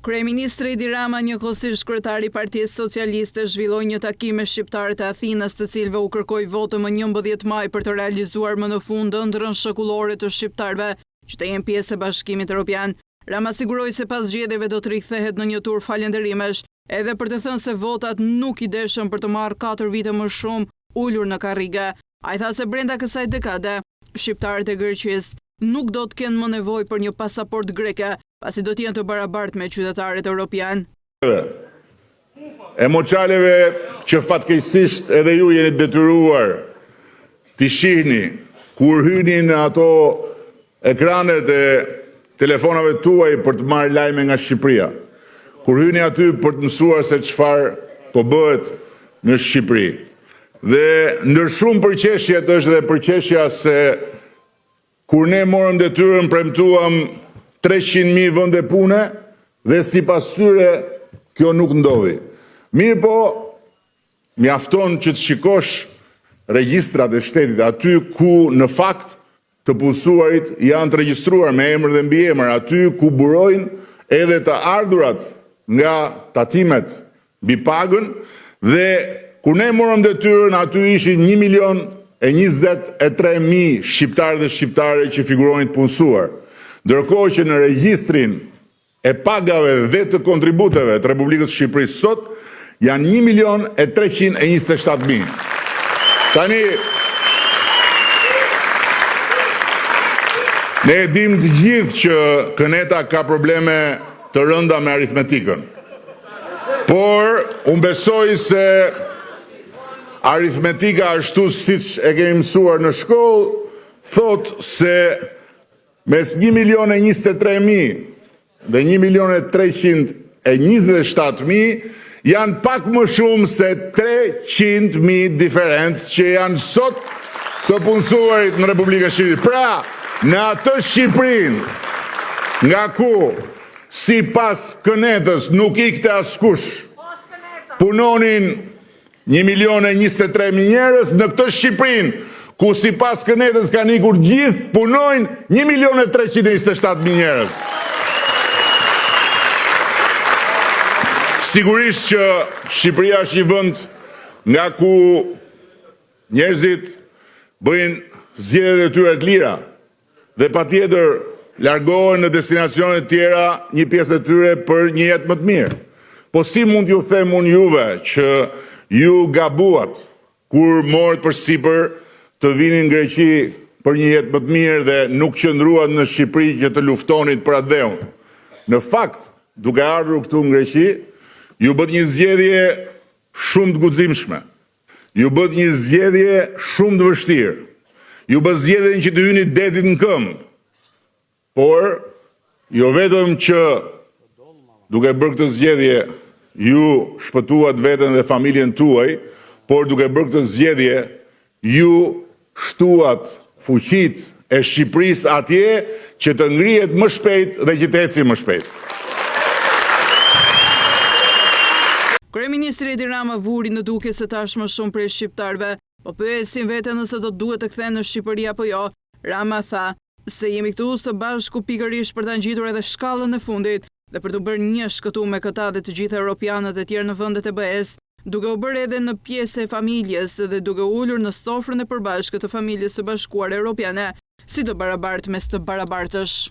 Kryeministri Edi Rama, njëkohësisht kryetari i Partisë Socialiste, zhvilloi një takim me shqiptarët e Athinës, të cilëve u kërkoi votë më 11 maj për të realizuar më në fund ëndrrën shekullore të shqiptarëve që të jenë pjesë e Bashkimit Evropian. Rama siguroi se pas zgjedhjeve do të rikthehet në një tur falënderimesh, edhe për të thënë se votat nuk i deshën për të marrë 4 vite më shumë ulur në karrige. Ai tha se brenda kësaj dekade, shqiptarët e Greqisë nuk do të kenë më nevojë për një pasaport greke, pasi do të jenë të barabartë me qytetarët evropian. E moçaleve që fatkeqësisht edhe ju jeni detyruar t'i shihni kur hyni në ato ekranet e telefonave tuaj për të marrë lajme nga Shqipëria. Kur hyni aty për të mësuar se çfarë po bëhet në Shqipëri. Dhe ndër shumë përqeshjet është dhe përqeshja se kur ne morëm detyrën, premtuam 300.000 vende pune dhe sipas tyre kjo nuk ndodhi. Mirë po, mjafton që të shikosh regjistrat e shtetit aty ku në fakt të punësuarit janë të regjistruar me emër dhe mbiemër, aty ku burojnë edhe të ardhurat nga tatimet mbi pagën, dhe kur ne morëm detyrën aty ishin 1.023.000 shqiptarë dhe shqiptare që figurojnë të punësuar. Ndërkohë që në regjistrin e pagave dhe të kontributeve të Republikës Shqipërisë sot janë 1.327.000. Tani, ne e dim të gjithë që Këneta ka probleme të rënda me aritmetikën. Por, unë besoj se aritmetika ashtu siç e kemi mësuar në shkollë, thot se mes 1.023.000 dhe 1.327.000 janë pak më shumë se 300.000 diferencë që janë sot të punësuarit në Republikën Shqipërisë. Pra, në atë Shqipërinë nga ku sipas Kënetës nuk ikte askush, punonin 1.023.000 njerëz, në këtë Shqipërinë ku sipas Kënetës kanë ikur gjithë, punojnë 1.327.000 njerëz. Sigurisht që Shqipëria është një vend nga ku njerëzit bëjnë zgjedhjet e tyre të lira dhe patjetër largohen në destinacione të tjera, një pjesë e tyre për një jetë më të mirë. Po si mund ju them unë juve që ju gabuat kur morët përsipër të vinin në Greqi për një jetë më të mirë dhe nuk qëndruat në Shqipëri që të luftonit për atë dheun. Në fakt, duke ardhur këtu në Greqi, ju bët një zgjedhje shumë të guximshme. Ju bët një zgjedhje shumë të vështirë. Ju bët zgjedhjen që të hyni detit në këmbë. Por, jo vetëm që duke bërë këtë zgjedhje ju shpëtuat veten dhe familjen tuaj, por duke bërë këtë zgjedhje ju shtuat fuqit e Shqipërisë atje që të ngrihet më shpejt dhe që të ecë më shpejt. Kryeministri Edi Rama vuri në duke se tashmë shumë prej shqiptarëve, po pyesin veten nëse do duhet të kthehen në Shqipëri apo jo. Rama tha se jemi këtu së bashku pikërisht për ta ngjitur edhe shkallën e fundit dhe për të bërë njësh këtu me këta dhe të gjithë europianët e tjerë në vendet e BE-s, duke u bërë edhe në pjesë e familjes dhe duke ulur në sofrën e përbashkët të familjes së Bashkuar Evropiane, si të barabartë mes të barabartësh.